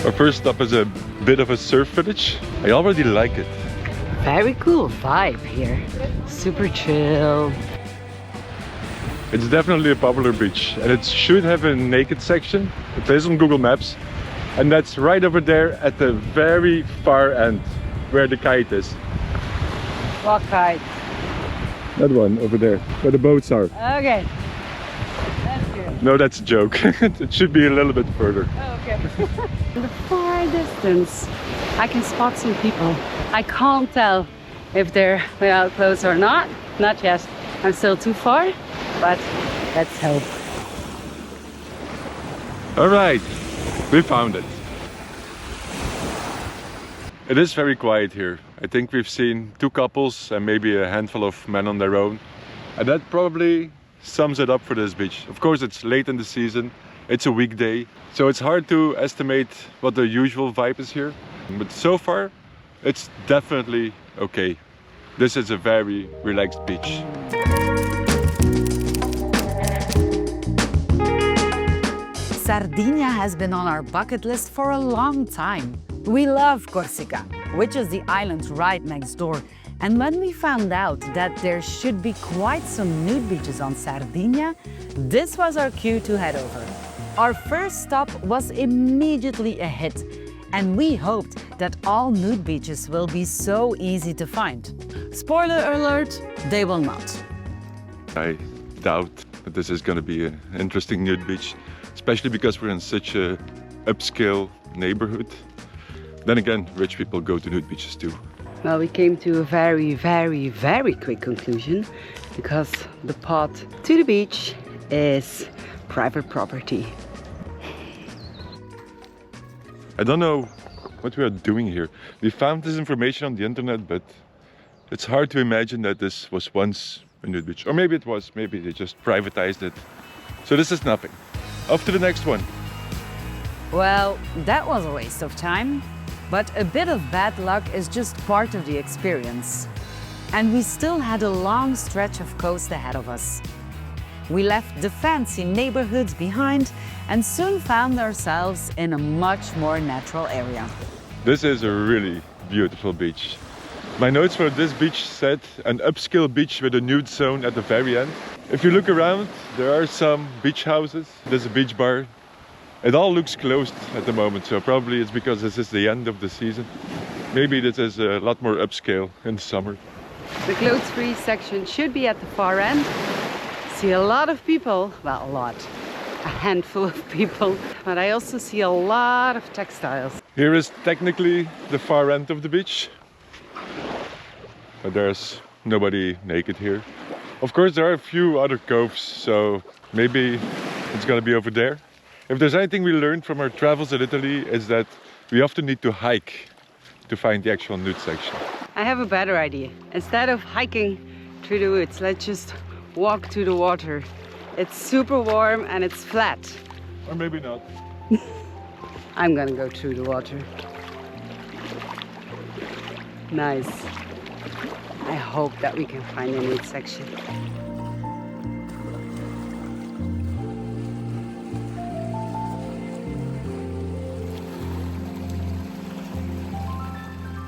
Our first stop is a bit of a surf village. I already like it. Very cool vibe here. Super chill. It's definitely a popular beach and it should have a naked section. It is on Google Maps. And that's right over there at the very far end where the kite is. What kite? That one over there, where the boats are. Okay. That's good. No, that's a joke. It should be a little bit further. Oh, okay. In the far distance, I can spot some people. I can't tell if they're without clothes or not. Not yet. I'm still too far, but let's hope. All right, we found it. It is very quiet here. I think we've seen 2 couples and maybe a handful of men on their own. And that probably sums it up for this beach. Of course, it's late in the season. It's a weekday. So it's hard to estimate what the usual vibe is here. But so far, it's definitely okay. This is a very relaxed beach. Sardinia has been on our bucket list for a long time. We love Corsica, which is the island right next door. And when we found out that there should be quite some nude beaches on Sardinia, this was our cue to head over. Our first stop was immediately a hit, and we hoped that all nude beaches will be so easy to find. Spoiler alert, they will not. I doubt that this is going to be an interesting nude beach, especially because we're in such a upscale neighborhood. Then again, rich people go to nude beaches too. Well, we came to a very, very, very quick conclusion because the path to the beach is private property. I don't know what we are doing here. We found this information on the internet, but it's hard to imagine that this was once a nude beach. Or maybe it was, maybe they just privatized it. So this is nothing. Off to the next one. Well, that was a waste of time. But a bit of bad luck is just part of the experience. And we still had a long stretch of coast ahead of us. We left the fancy neighborhoods behind and soon found ourselves in a much more natural area. This is a really beautiful beach. My notes for this beach said an upscale beach with a nude zone at the very end. If you look around, there are some beach houses. There's a beach bar. It all looks closed at the moment, so probably it's because this is the end of the season. Maybe this is a lot more upscale in the summer. The clothes-free section should be at the far end. See a lot of people, well, a lot, a handful of people, but I also see a lot of textiles. Here is technically the far end of the beach, but there's nobody naked here. Of course, there are a few other coves, so maybe it's gonna be over there. If there's anything we learned from our travels in Italy, is that we often need to hike to find the actual nude section. I have a better idea. Instead of hiking through the woods, let's just walk to the water. It's super warm and it's flat. Or maybe not. I'm gonna go through the water. Nice. I hope that we can find a nude section.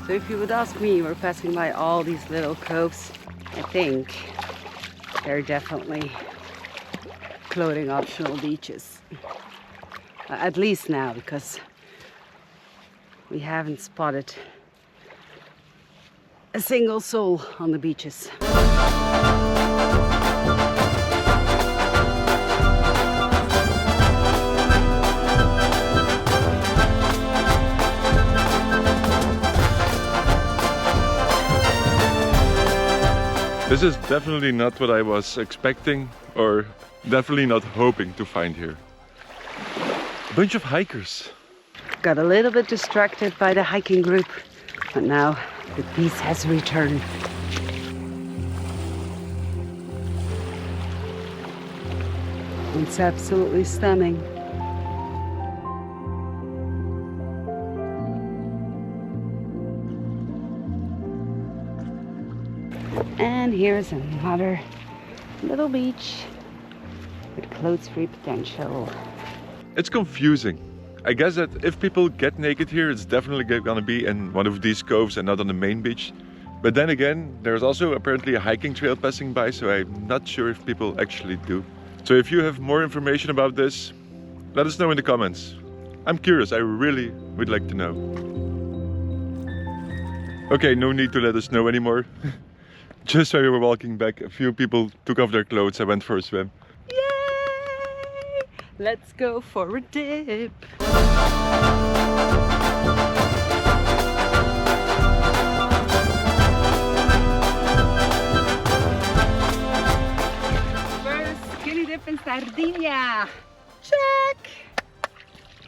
So if you would ask me, we're passing by all these little coves. I think they're definitely clothing optional beaches. At least now, because we haven't spotted a single soul on the beaches. This is definitely not what I was expecting, or definitely not hoping to find here. A bunch of hikers. Got a little bit distracted by the hiking group, but now the peace has returned. It's absolutely stunning. And here's another little beach with clothes-free potential. It's confusing. I guess that if people get naked here, it's definitely gonna be in one of these coves and not on the main beach. But then again, there's also apparently a hiking trail passing by, so I'm not sure if people actually do. So if you have more information about this, let us know in the comments. I'm curious, I really would like to know. Okay, no need to let us know anymore. Just while we were walking back, a few people took off their clothes and went for a swim. Yay! Let's go for a dip. First skinny dip in Sardinia. Check!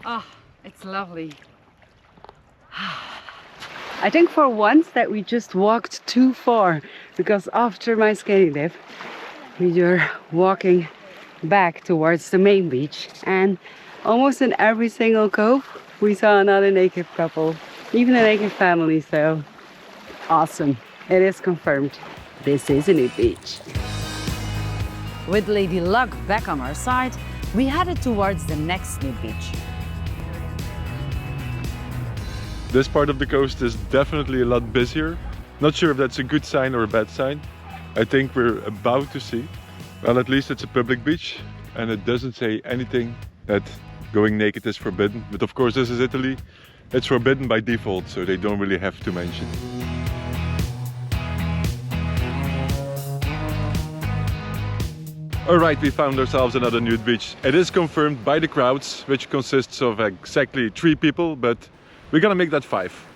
Oh, it's lovely. I think for once that we just walked too far, because after my skating dip we were walking back towards the main beach, and almost in every single cove we saw another naked couple, even a naked family. So awesome. It is confirmed. This is a nude beach. With Lady Luck back on our side, we headed towards the next nude beach. This part of the coast is definitely a lot busier. Not sure if that's a good sign or a bad sign. I think we're about to see. Well, at least it's a public beach and it doesn't say anything that going naked is forbidden. But of course, this is Italy. It's forbidden by default, so they don't really have to mention. Alright, we found ourselves another nude beach. It is confirmed by the crowds, which consists of exactly 3 people, but we're gonna make that 5.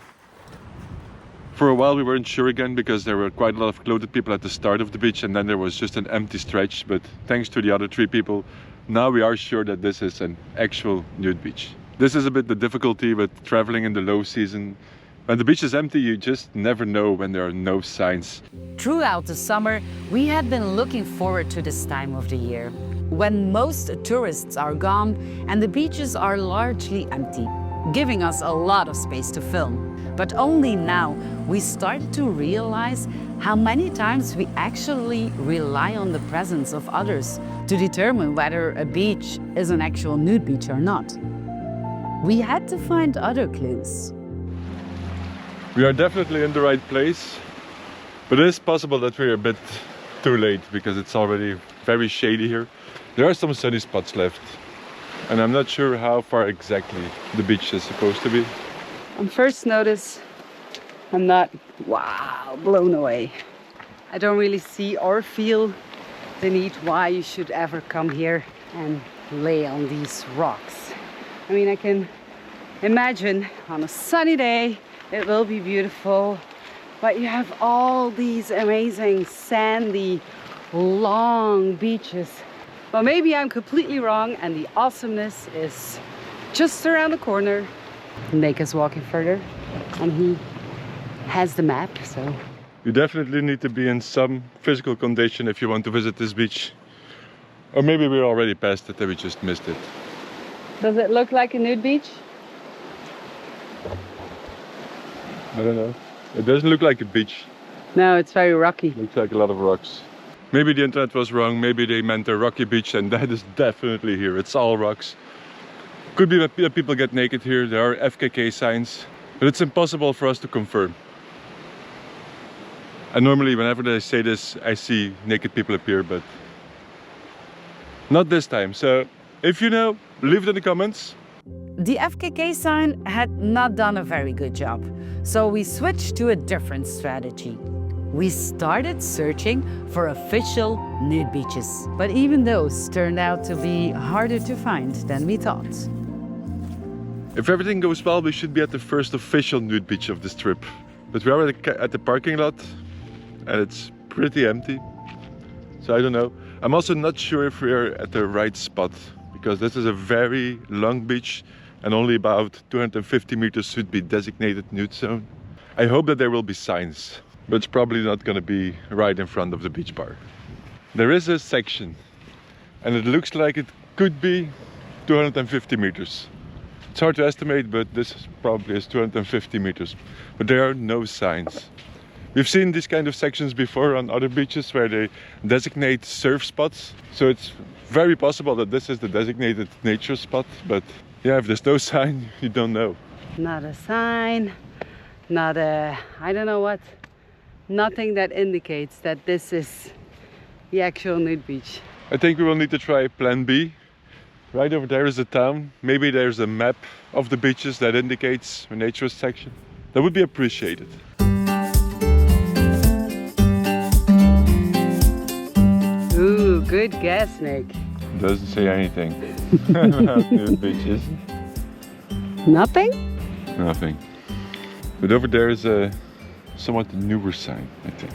For a while we weren't sure again, because there were quite a lot of clothed people at the start of the beach and then there was just an empty stretch, but thanks to the other 3 people, now we are sure that this is an actual nude beach. This is a bit the difficulty with traveling in the low season. When the beach is empty, you just never know when there are no signs. Throughout the summer, we had been looking forward to this time of the year, when most tourists are gone and the beaches are largely empty, giving us a lot of space to film. But only now we start to realize how many times we actually rely on the presence of others to determine whether a beach is an actual nude beach or not. We had to find other clues. We are definitely in the right place, but it is possible that we're a bit too late because it's already very shady here. There are some sunny spots left, and I'm not sure how far exactly the beach is supposed to be. On first notice, I'm not, wow, blown away. I don't really see or feel the need why you should ever come here and lay on these rocks. I mean, I can imagine on a sunny day it will be beautiful, but you have all these amazing sandy, long beaches. But maybe I'm completely wrong and the awesomeness is just around the corner. Nick is walking further and he has the map, so. You definitely need to be in some physical condition if you want to visit this beach. Or maybe we're already past it and we just missed it. Does it look like a nude beach? I don't know. It doesn't look like a beach. No, it's very rocky. It looks like a lot of rocks. Maybe the internet was wrong. Maybe they meant a rocky beach, and that is definitely here. It's all rocks. Could be that people get naked here. There are FKK signs, but it's impossible for us to confirm. And normally whenever they say this, I see naked people appear, but not this time. So if you know, leave it in the comments. The FKK sign had not done a very good job, so we switched to a different strategy. We started searching for official nude beaches, but even those turned out to be harder to find than we thought. If everything goes well, we should be at the first official nude beach of this trip. But we are at the parking lot and it's pretty empty. So I don't know. I'm also not sure if we're at the right spot, because this is a very long beach and only about 250 meters should be designated nude zone. I hope that there will be signs, but it's probably not going to be right in front of the beach bar. There is a section and it looks like it could be 250 meters. It's hard to estimate, but this probably is 250 meters. But there are no signs. We've seen these kind of sections before on other beaches where they designate surf spots. So it's very possible that this is the designated nature spot, but Yeah, if there's no sign, you don't know. Not a sign, not a, I don't know what. Nothing that indicates that this is the actual nude beach. I think we will need to try plan B. Right over there is a town. Maybe there's a map of the beaches that indicates a nature section. That would be appreciated. Ooh, good guess, Nick. Doesn't say anything about nude beaches. Nothing? Nothing. But over there is a somewhat newer sign, I think.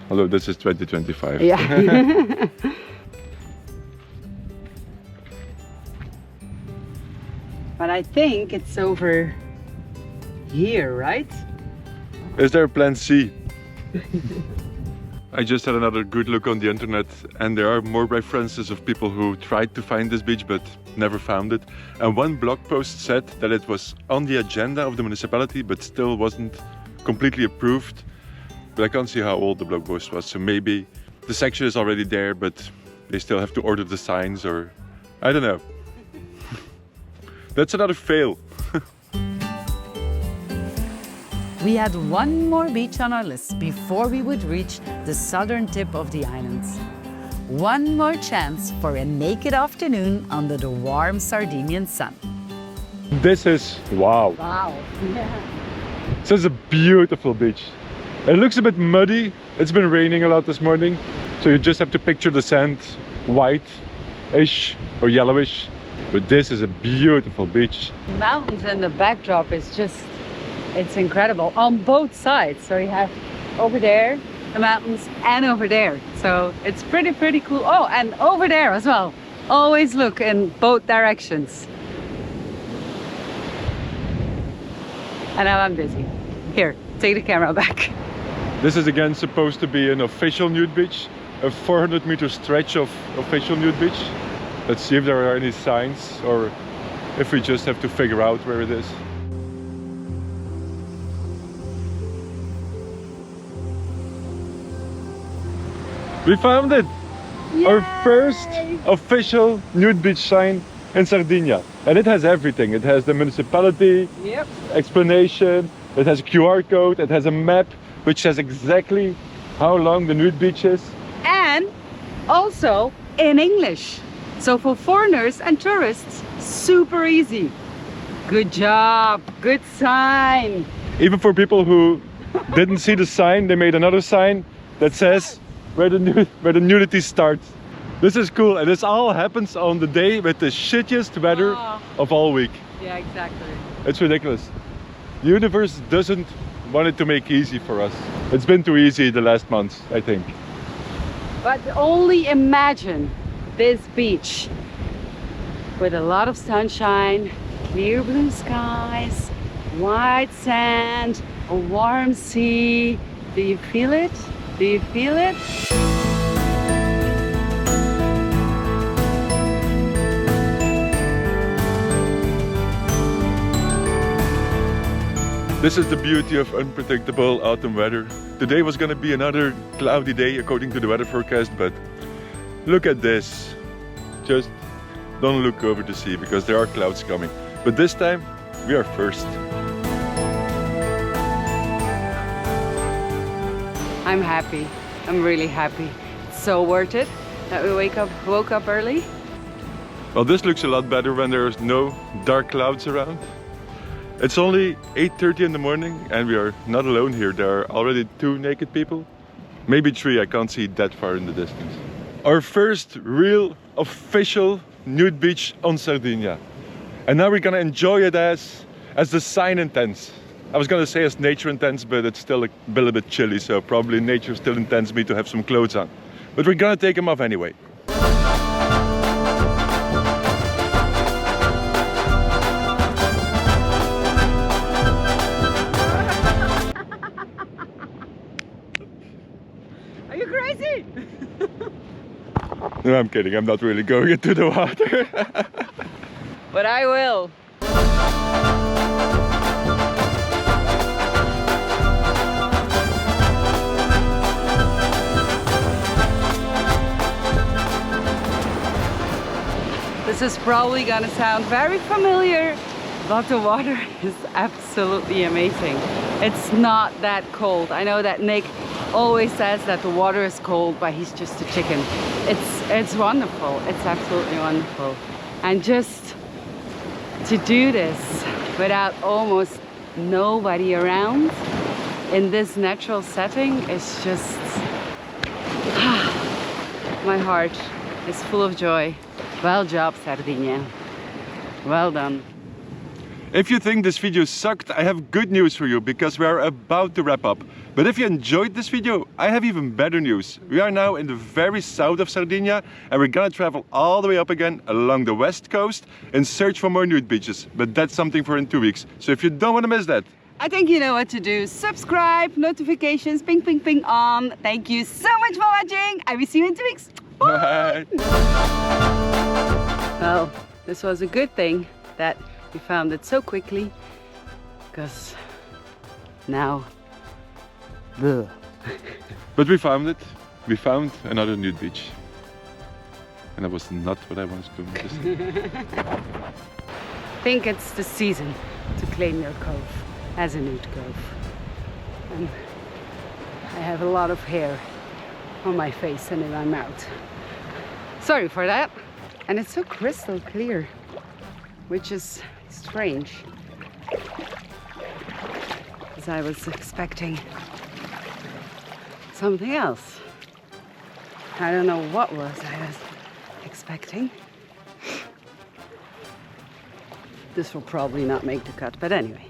Although this is 2025. Yeah. But I think it's over here, right? Is there a plan C? I just had another good look on the internet, and there are more references of people who tried to find this beach but never found it. And one blog post said that it was on the agenda of the municipality but still wasn't completely approved. But I can't see how old the blog post was, so maybe the section is already there but they still have to order the signs, or I don't know. That's another fail. We had one more beach on our list before we would reach the southern tip of the islands. One more chance for a naked afternoon under the warm Sardinian sun. This is wow. Wow. Yeah. This is a beautiful beach. It looks a bit muddy. It's been raining a lot this morning, so you just have to picture the sand white-ish or yellowish. But this is a beautiful beach. Mountains and the backdrop is just, it's incredible on both sides. So you have over there the mountains and over there. So it's pretty cool. Oh, and over there as well. Always look in both directions. And now I'm busy. Here, take the camera back. This is again supposed to be an official nude beach, a 400-meter stretch of official nude beach. Let's see if there are any signs or if we just have to figure out where it is. We found it! Yay! Our first official nude beach sign in Sardinia. And it has everything. It has the municipality, Yep. explanation, it has a QR code, it has a map which says exactly how long the nude beach is. And also in English. So for foreigners and tourists, super easy. Good job, good sign. Even for people who didn't see the sign, they made another sign that says where the nudity starts. This is cool, and this all happens on the day with the shittiest weather of all week. Yeah, exactly. It's ridiculous. The universe doesn't want it to make easy for us. It's been too easy the last months, I think. But only imagine this beach with a lot of sunshine, clear blue skies, white sand, a warm sea. Do you feel it? Do you feel it? This is the beauty of unpredictable autumn weather. Today was gonna be another cloudy day according to the weather forecast, but look at this. Just don't look over the sea because there are clouds coming. But this time we are first. I'm happy. I'm really happy. It's so worth it that we woke up early. Well, this looks a lot better when there's no dark clouds around. It's only 8:30 in the morning and we are not alone here. There are already 2 naked people. Maybe 3, I can't see that far in the distance. Our first real official nude beach on Sardinia. And now we're gonna enjoy it as the sign intends. I was gonna say as nature intends, but it's still a little bit chilly, so probably nature still intends me to have some clothes on. But we're gonna take them off anyway. Are you crazy? No, I'm kidding, I'm not really going into the water. But I will. The This is probably gonna sound very familiar, but the water is absolutely amazing. It's not that cold. I know that Nick always says that the water is cold, but he's just a chicken. It's wonderful. It's absolutely wonderful. And just to do this without almost nobody around in this natural setting is just my heart is full of joy. Well job, Sardinia. Well done. If you think this video sucked, I have good news for you because we are about to wrap up. But if you enjoyed this video, I have even better news. We are now in the very south of Sardinia and we're gonna travel all the way up again along the west coast in search for more nude beaches. But that's something for in 2 weeks. So if you don't want to miss that, I think you know what to do. Subscribe, notifications, ping, ping, ping on. Thank you so much for watching. I will see you in 2 weeks. Bye. Well, this was a good thing that we found it so quickly, because now, but we found it. We found another nude beach. And that was not what I was doing. I think it's the season to claim your cove as a nude cove. And I have a lot of hair on my face and in my mouth. Sorry for that. And it's so crystal clear, which is strange, because I was expecting something else. I don't know what I was expecting. This will probably not make the cut, but anyway.